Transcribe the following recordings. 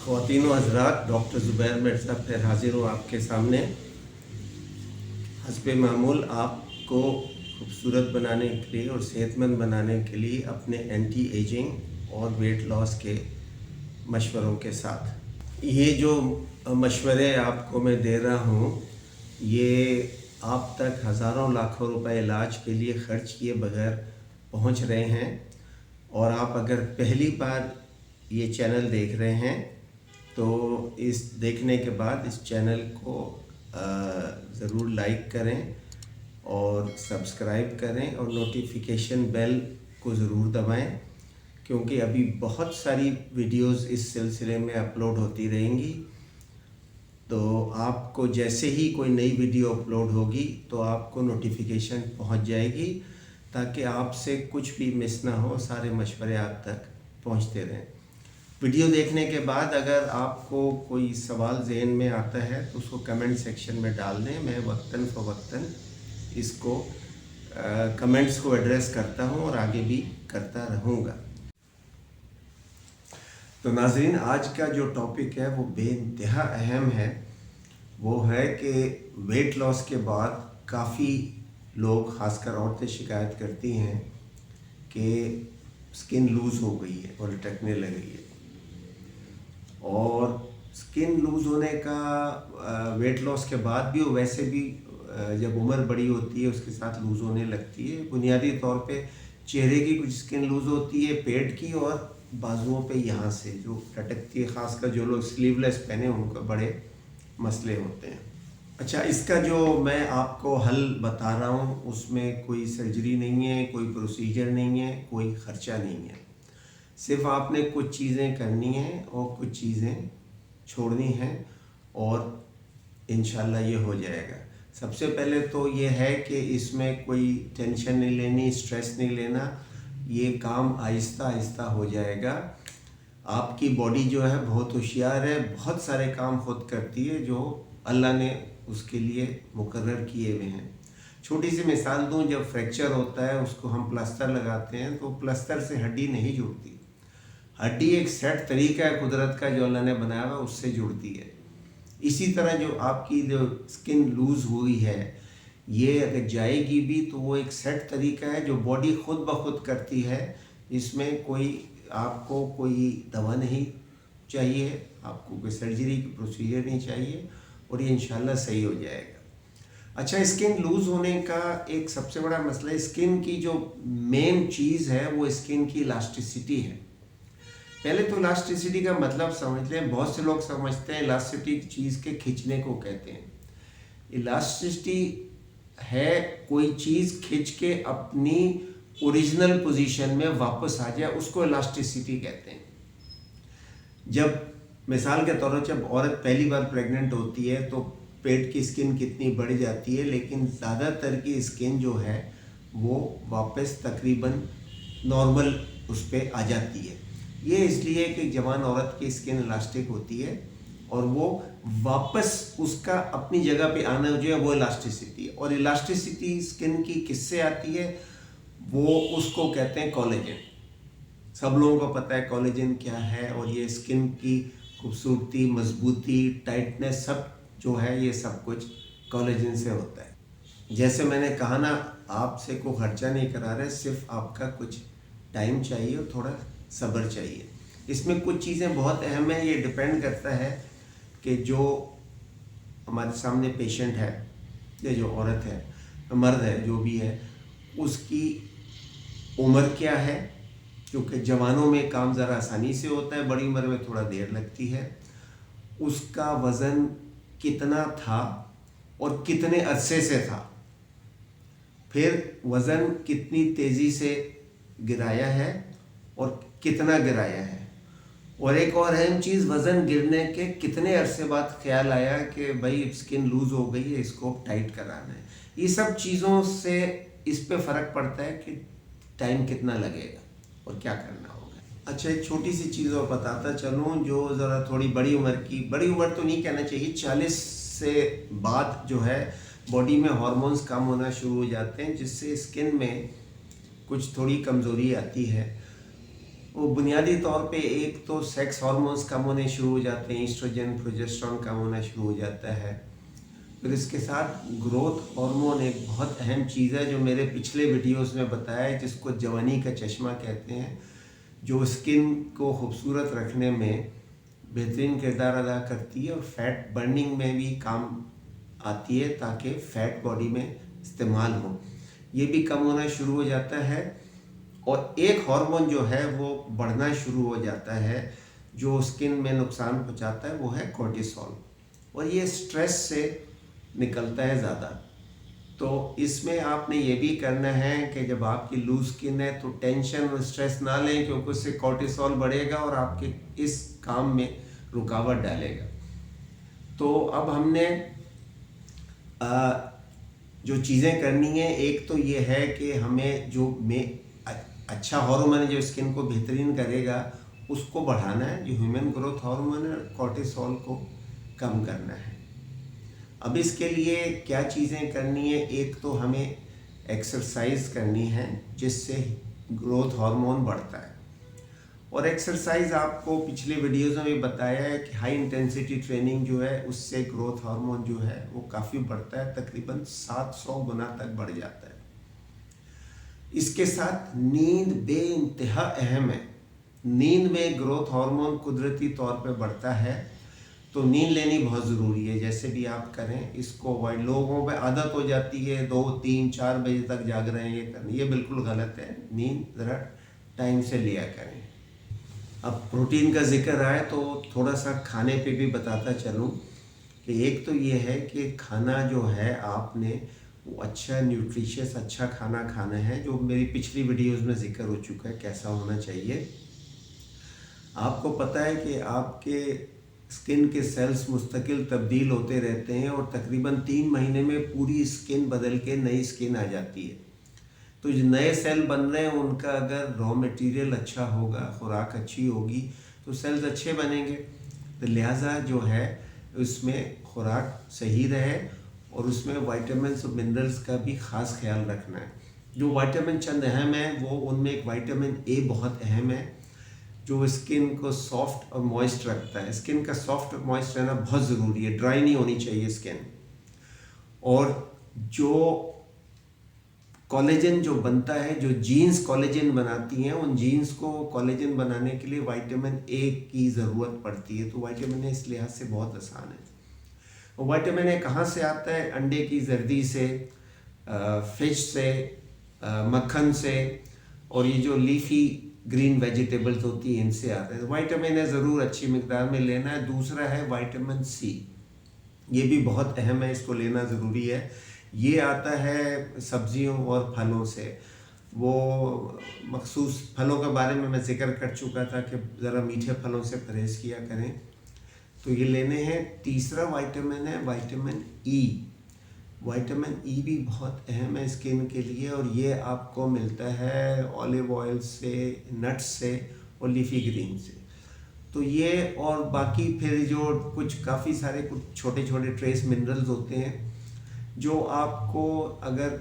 ख़वातीन व हज़रात, डॉक्टर ज़ुबैर मिर्ज़ा फिर हाज़िर हूँ आपके सामने। हस्बे मामूल आपको खूबसूरत बनाने के लिए और सेहतमंद बनाने के लिए अपने एंटी एजिंग और वेट लॉस के मशवरों के साथ। ये जो मशवरे आपको मैं दे रहा हूँ, ये आप तक हज़ारों लाखों रुपए इलाज के लिए ख़र्च किए बगैर पहुँच रहे हैं। और आप अगर पहली बार ये चैनल देख रहे हैं तो इस देखने के बाद इस चैनल को ज़रूर लाइक करें और सब्सक्राइब करें और नोटिफिकेशन बेल को ज़रूर दबाएं, क्योंकि अभी बहुत सारी वीडियोस इस सिलसिले में अपलोड होती रहेंगी। तो आपको जैसे ही कोई नई वीडियो अपलोड होगी तो आपको नोटिफिकेशन पहुंच जाएगी, ताकि आपसे कुछ भी मिस ना हो, सारे मशवरे आप तक पहुंचते रहें। वीडियो देखने के बाद अगर आपको कोई सवाल ज़हन में आता है तो उसको कमेंट सेक्शन में डाल दें। मैं वक्तन फ़वक्तन इसको कमेंट्स को एड्रेस करता हूं और आगे भी करता रहूँगा। तो नाज़रीन, आज का जो टॉपिक है वो बेइंतहा अहम है। वो है कि वेट लॉस के बाद काफ़ी लोग, ख़ासकर औरतें, शिकायत करती हैं कि स्किन लूज़ हो गई है और लटकने लगी है। और स्किन लूज़ होने का वेट लॉस के बाद भी, वैसे भी जब उम्र बड़ी होती है उसके साथ लूज़ होने लगती है। बुनियादी तौर पे चेहरे की कुछ स्किन लूज़ होती है, पेट की, और बाजुओं पे यहाँ से जो लटकती है। ख़ासकर जो लोग स्लीवलेस पहने उनका बड़े मसले होते हैं। अच्छा, इसका जो मैं आपको हल बता रहा हूँ उसमें कोई सर्जरी नहीं है, कोई प्रोसीजर नहीं है, कोई ख़र्चा नहीं है। सिर्फ आपने कुछ चीज़ें करनी हैं और कुछ चीज़ें छोड़नी हैं और इंशाल्लाह ये हो जाएगा। सबसे पहले तो ये है कि इसमें कोई टेंशन नहीं लेनी, स्ट्रेस नहीं लेना। ये काम आहिस्ता आहिस्ता हो जाएगा। आपकी बॉडी जो है बहुत होशियार है, बहुत सारे काम खुद करती है जो अल्लाह ने उसके लिए मुकर्रर किए हुए हैं। छोटी सी मिसाल दूं, जब फ्रैक्चर होता है उसको हम प्लास्टर लगाते हैं तो प्लास्टर से हड्डी नहीं जुड़ती। हड्डी एक सेट तरीका है कुदरत का जो अल्लाह ने बनाया हुआ, उससे जुड़ती है। इसी तरह जो आपकी जो स्किन लूज़ हुई है, ये अगर जाएगी भी तो वो एक सेट तरीका है जो बॉडी खुद ब खुद करती है। इसमें कोई आपको कोई दवा नहीं चाहिए, आपको कोई सर्जरी की प्रोसीजर नहीं चाहिए, और ये इंशाल्लाह सही हो जाएगा। अच्छा, स्किन लूज़ होने का एक सबसे बड़ा मसला, स्किन की जो मेन चीज़ है वो स्किन की इलास्टिसिटी है। पहले तो इलास्टिसिटी का मतलब समझ लें। बहुत से लोग समझते हैं इलास्टिसिटी चीज़ के खींचने को कहते हैं। इलास्टिसिटी है कोई चीज़ खींच के अपनी ओरिजिनल पोजीशन में वापस आ जाए, उसको इलास्टिसिटी कहते हैं। जब मिसाल के तौर पर जब औरत पहली बार प्रेग्नेंट होती है तो पेट की स्किन कितनी बढ़ जाती है, लेकिन ज़्यादातर की स्किन जो है वो वापस तकरीबन नॉर्मल उस पर आ जाती है। ये इसलिए कि जवान औरत की स्किन इलास्टिक होती है और वो वापस उसका अपनी जगह पे आना जो है वो इलास्टिसिटी है। और इलास्टिसिटी स्किन की किससे आती है, वो उसको कहते हैं कोलेजन। सब लोगों को पता है कोलेजन क्या है, और ये स्किन की खूबसूरती, मजबूती, टाइटनेस सब जो है ये सब कुछ कोलेजन से होता है। जैसे मैंने कहा ना, आपसे कोई खर्चा नहीं करा रहे, सिर्फ आपका कुछ टाइम चाहिए और थोड़ा सब्र चाहिए। इसमें कुछ चीज़ें बहुत अहम है। ये डिपेंड करता है कि जो हमारे सामने पेशेंट है या जो औरत है, मर्द है, जो भी है, उसकी उम्र क्या है, क्योंकि जवानों में काम ज़रा आसानी से होता है, बड़ी उम्र में थोड़ा देर लगती है। उसका वज़न कितना था और कितने अरसे से था, फिर वज़न कितनी तेज़ी से गिराया है और कितना गिराया है, और एक और अहम चीज़, वज़न गिरने के कितने अरसे बाद ख्याल आया कि भाई स्किन लूज़ हो गई है, इसको टाइट कराना है। ये सब चीज़ों से इस पे फ़र्क पड़ता है कि टाइम कितना लगेगा और क्या करना होगा। अच्छा, एक छोटी सी चीज़ और बताता चलूँ, जो ज़रा थोड़ी बड़ी उम्र की, बड़ी उम्र तो नहीं कहना चाहिए, 40 से बाद जो है बॉडी में हार्मोन्स कम होना शुरू हो जाते हैं, जिससे स्किन में कुछ थोड़ी कमज़ोरी आती है। वो बुनियादी तौर पे एक तो सेक्स हार्मोन्स कम होने शुरू हो जाते हैं, ईस्ट्रोजन प्रोजेस्टेरोन कम होना शुरू हो जाता है। फिर इसके साथ ग्रोथ हार्मोन एक बहुत अहम चीज़ है जो मेरे पिछले वीडियोस में बताया है, जिसको जवानी का चश्मा कहते हैं, जो स्किन को खूबसूरत रखने में बेहतरीन किरदार अदा करती है और फैट बर्निंग में भी काम आती है ताकि फैट बॉडी में इस्तेमाल हो। ये भी कम होना शुरू हो जाता है और एक हार्मोन जो है वो बढ़ना शुरू हो जाता है जो स्किन में नुकसान पहुंचाता है, वो है कोर्टिसोल, और ये स्ट्रेस से निकलता है ज़्यादा। तो इसमें आपने ये भी करना है कि जब आपकी लूज स्किन है तो टेंशन और स्ट्रेस ना लें, क्योंकि उससे कोर्टिसोल बढ़ेगा और आपके इस काम में रुकावट डालेगा। तो अब हमने जो चीज़ें करनी है, एक तो ये है कि हमें जो अच्छा हार्मोन जो स्किन को बेहतरीन करेगा उसको बढ़ाना है, जो ह्यूमन ग्रोथ हार्मोन है, कोर्टिसोल को कम करना है। अब इसके लिए क्या चीज़ें करनी है, एक तो हमें एक्सरसाइज करनी है जिससे ग्रोथ हार्मोन बढ़ता है, और एक्सरसाइज आपको पिछले वीडियोज़ में भी बताया है कि हाई इंटेंसिटी ट्रेनिंग जो है उससे ग्रोथ हार्मोन जो है वो काफ़ी बढ़ता है, तकरीबन 700 गुना तक बढ़ जाता है। इसके साथ नींद बेइंतहा अहम है। नींद में ग्रोथ हार्मोन कुदरती तौर पे बढ़ता है, तो नींद लेनी बहुत ज़रूरी है। जैसे भी आप करें इसको अवॉइड, लोगों पे आदत हो जाती है 2, 3, 4 बजे तक जाग रहे हैं, ये करना, ये बिल्कुल गलत है। नींद ज़रा टाइम से लिया करें। अब प्रोटीन का जिक्र आए तो थोड़ा सा खाने पे भी बताता चलूँ कि एक तो ये है कि खाना जो है आपने वो अच्छा न्यूट्रिशियस अच्छा खाना खाना है, जो मेरी पिछली वीडियोस में जिक्र हो चुका है कैसा होना चाहिए। आपको पता है कि आपके स्किन के सेल्स मुस्तकिल तब्दील होते रहते हैं और तकरीबन 3 महीने में पूरी स्किन बदल के नई स्किन आ जाती है। तो जो नए सेल बन रहे हैं उनका अगर रॉ मटेरियल अच्छा होगा, खुराक अच्छी होगी, तो सेल्स अच्छे बनेंगे। तो लिहाजा जो है उसमें खुराक सही रहे और उसमें वाइटामिन्स और मिनरल्स का भी ख़ास ख्याल रखना है। जो वाइटामिन चंद अहम है वो, उनमें एक वाइटामिन ए बहुत अहम है जो स्किन को सॉफ्ट और मॉइस्ट रखता है। स्किन का सॉफ्ट और मॉइस्ट रहना बहुत ज़रूरी है, ड्राई नहीं होनी चाहिए स्किन। और जो कोलेजन जो बनता है, जो जीन्स कोलेजन बनाती हैं, उन जीन्स को कोलेजन बनाने के लिए विटामिन ए की ज़रूरत पड़ती है। तो विटामिन ए इस लिहाज से बहुत आसान है। और विटामिन ए कहाँ से आता है? अंडे की जर्दी से, फिश से, मक्खन से, और ये जो लीफी ग्रीन वेजिटेबल्स होती हैं इनसे आता है। तो विटामिन ए ज़रूर अच्छी मिकदार में लेना है। दूसरा है विटामिन सी, ये भी बहुत अहम है, इसको लेना ज़रूरी है। ये आता है सब्जियों और फलों से। वो मखसूस फलों के बारे में मैं ज़िक्र कर चुका था कि ज़रा मीठे फलों से परहेज़ किया करें, तो ये लेने हैं। तीसरा विटामिन है विटामिन ई। विटामिन ई भी बहुत अहम है स्किन के लिए, और ये आपको मिलता है ऑलिव ऑयल से, नट्स से और लीफी ग्रीन से। तो ये और बाकी फिर जो कुछ काफ़ी सारे कुछ छोटे छोटे ट्रेस मिनरल्स होते हैं जो आपको अगर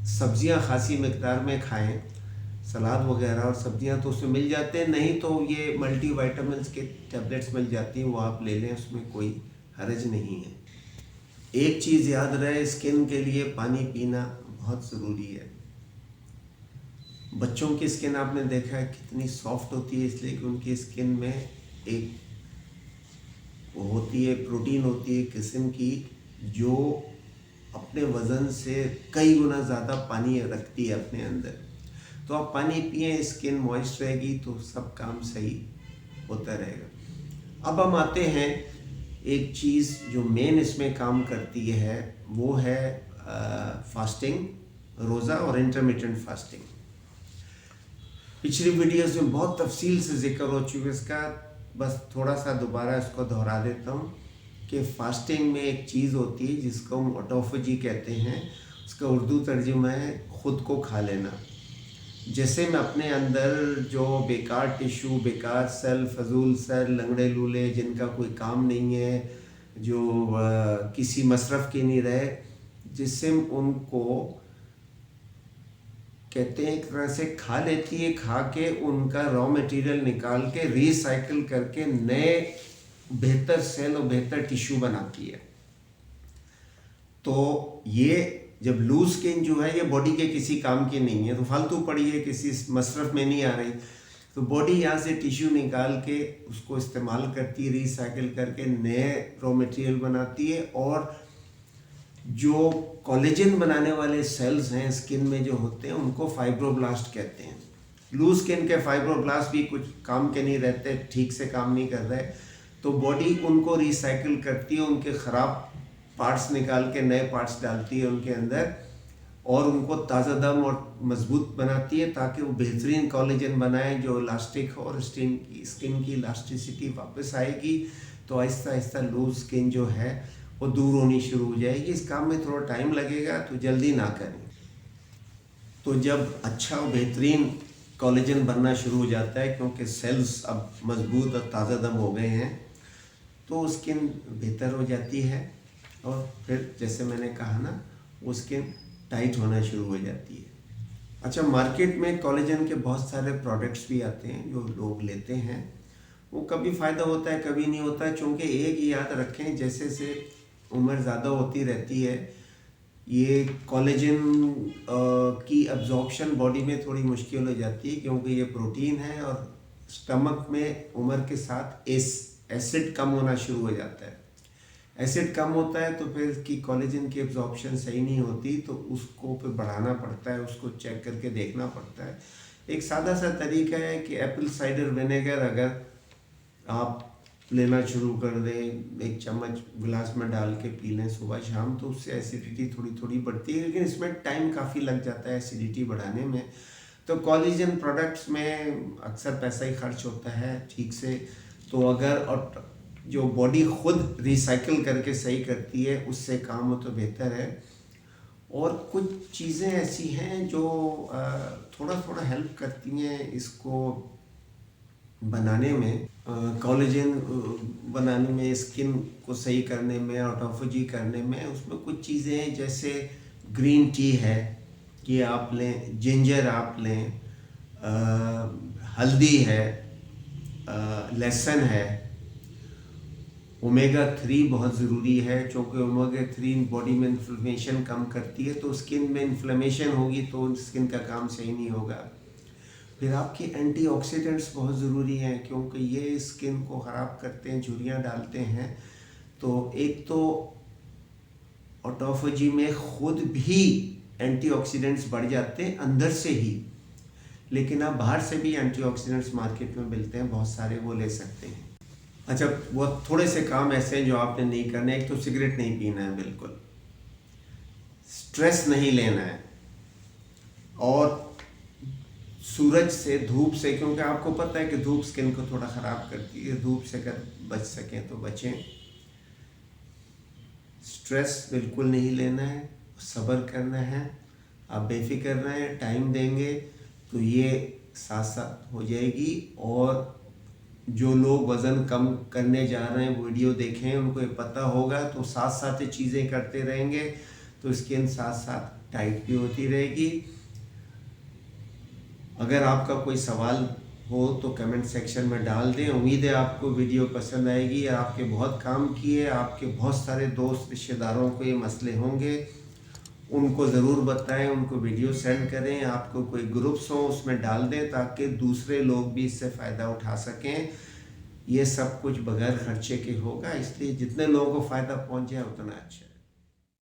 सब्जियां खासी मिकदार में खाएं, सलाद वगैरह और सब्जियां, तो उसमें मिल जाते हैं। नहीं तो ये मल्टी विटामिन्स के टैबलेट्स मिल जाती हैं, वो आप ले लें, उसमें कोई हर्ज नहीं है। एक चीज़ याद रहे, स्किन के लिए पानी पीना बहुत ज़रूरी है। बच्चों की स्किन आपने देखा है कितनी सॉफ्ट होती है, इसलिए कि उनकी स्किन में एक वो होती है, प्रोटीन होती है किस्म की, जो अपने वज़न से कई गुना ज़्यादा पानी रखती है अपने अंदर। तो आप पानी पिए, स्किन मॉइस्ट रहेगी तो सब काम सही होता रहेगा। अब हम आते हैं एक चीज़ जो मेन इसमें काम करती है, वो है फास्टिंग, रोज़ा और इंटरमिटेंट फास्टिंग। पिछली वीडियोस में बहुत तफसील से जिक्र हो चुका है इसका, बस थोड़ा सा दोबारा इसको दोहरा देता हूँ कि फास्टिंग में एक चीज़ होती है जिसको हम ऑटोफेजी कहते हैं। उसका उर्दू तर्जुमा है ख़ुद को खा लेना। जैसे मैं अपने अंदर जो बेकार टिश्यू, बेकार सेल, फजूल सेल, लंगड़े लूले जिनका कोई काम नहीं है, जो किसी मसरफ़ के नहीं रहे, जिससे उनको कहते हैं एक तरह से खा लेती है, खा के उनका रॉ मटेरियल निकाल के रिसाइकिल करके नए बेहतर सेल और बेहतर टिश्यू बनाती है। तो ये जब लूज स्किन जो है ये बॉडी के किसी काम की नहीं है, तो फालतू पड़ी है, किसी मसरफ में नहीं आ रही, तो बॉडी यहाँ से टिश्यू निकाल के उसको इस्तेमाल करती है, रिसाइकिल करके नए रॉ मटेरियल बनाती है। और जो कोलेजन बनाने वाले सेल्स हैं स्किन में जो होते हैं उनको फाइब्रोब्लास्ट कहते हैं। लूज स्किन के फाइब्रोब्लास्ट भी कुछ काम के नहीं रहते, ठीक से काम नहीं कर रहे, तो बॉडी उनको रिसाइकिल करती है, उनके ख़राब पार्ट्स निकाल के नए पार्ट्स डालती है उनके अंदर और उनको ताज़ा दम और मजबूत बनाती है ताकि वो बेहतरीन कोलेजन बनाए जो इलास्टिक हो और स्किन की इलास्टिसिटी वापस आएगी। तो आहिस्ता आहिस्ता लूज स्किन जो है वो दूर होनी शुरू हो जाएगी। इस काम में थोड़ा टाइम लगेगा, तो जल्दी ना करें। तो जब अच्छा और बेहतरीन कोलेजन बनना शुरू हो जाता है क्योंकि सेल्स अब मजबूत और ताज़ा दम हो गए हैं, तो स्किन बेहतर हो जाती है और फिर जैसे मैंने कहा ना, वो स्किन टाइट होना शुरू हो जाती है। अच्छा, मार्केट में कोलेजन के बहुत सारे प्रोडक्ट्स भी आते हैं जो लोग लेते हैं, वो कभी फ़ायदा होता है कभी नहीं होता है। चूँकि एक ही याद रखें, जैसे से उम्र ज़्यादा होती रहती है ये कोलेजन की अब्जॉर्प्शन बॉडी में थोड़ी मुश्किल हो जाती है क्योंकि ये प्रोटीन है और स्टमक में उम्र के साथ एसिड कम होना शुरू हो जाता है। एसिड कम होता है तो फिर की कोलेजन की एब्जॉर्प्शन सही नहीं होती, तो उसको फिर बढ़ाना पड़ता है, उसको चेक करके देखना पड़ता है। एक सादा सा तरीका है कि एप्पल साइडर विनेगर अगर आप लेना शुरू कर दें, 1 चम्मच गिलास में डाल के पी लें सुबह शाम, तो उससे एसिडिटी थोड़ी थोड़ी बढ़ती है, लेकिन इसमें टाइम काफ़ी लग जाता है एसिडिटी बढ़ाने में। तो कोलेजन प्रोडक्ट्स में अक्सर पैसा ही खर्च होता है ठीक से। तो अगर और जो बॉडी खुद रिसाइकिल करके सही करती है उससे काम हो तो बेहतर है। और कुछ चीज़ें ऐसी हैं जो थोड़ा थोड़ा हेल्प करती हैं इसको बनाने में, कोलेजन बनाने में, स्किन को सही करने में, ऑटोफेजी करने में। उसमें कुछ चीज़ें हैं जैसे ग्रीन टी है कि आप लें, जिंजर आप लें, हल्दी है, लहसुन है, ओमेगा 3 बहुत ज़रूरी है क्योंकि ओमेगा 3 बॉडी में इन्फ्लेमेशन कम करती है, तो स्किन में इन्फ्लेमेशन होगी तो स्किन का काम सही नहीं होगा। फिर आपके एंटीऑक्सीडेंट्स बहुत ज़रूरी हैं क्योंकि ये स्किन को ख़राब करते हैं, झुर्रियाँ डालते हैं। तो एक तो ऑटोफेजी में खुद भी एंटीऑक्सीडेंट्स बढ़ जाते हैं अंदर से ही, लेकिन आप बाहर से भी एंटीऑक्सीडेंट्स मार्केट में मिलते हैं बहुत सारे, वो ले सकते हैं। अच्छा, वो थोड़े से काम ऐसे हैं जो आपने नहीं करने। एक तो सिगरेट नहीं पीना है बिल्कुल, स्ट्रेस नहीं लेना है, और सूरज से, धूप से, क्योंकि आपको पता है कि धूप स्किन को थोड़ा ख़राब करती है, धूप से अगर बच सकें तो बचें। स्ट्रेस बिल्कुल नहीं लेना है, सब्र करना है, आप बेफिक्र रहें, टाइम देंगे तो ये साथ साथ हो जाएगी। और जो लोग वज़न कम करने जा रहे हैं वीडियो देखें, उनको ये पता होगा, तो साथ साथ ये चीज़ें करते रहेंगे तो स्किन साथ साथ टाइट भी होती रहेगी। अगर आपका कोई सवाल हो तो कमेंट सेक्शन में डाल दें। उम्मीद है आपको वीडियो पसंद आएगी। आपके बहुत काम किए, आपके बहुत सारे दोस्त रिश्तेदारों को ये मसले होंगे, उनको ज़रूर बताएं, उनको वीडियो सेंड करें। आपको कोई ग्रुप्स हो उसमें डाल दें ताकि दूसरे लोग भी इससे फ़ायदा उठा सकें। ये सब कुछ बगैर खर्चे के होगा, इसलिए जितने लोगों को फ़ायदा पहुंच जाए उतना अच्छा।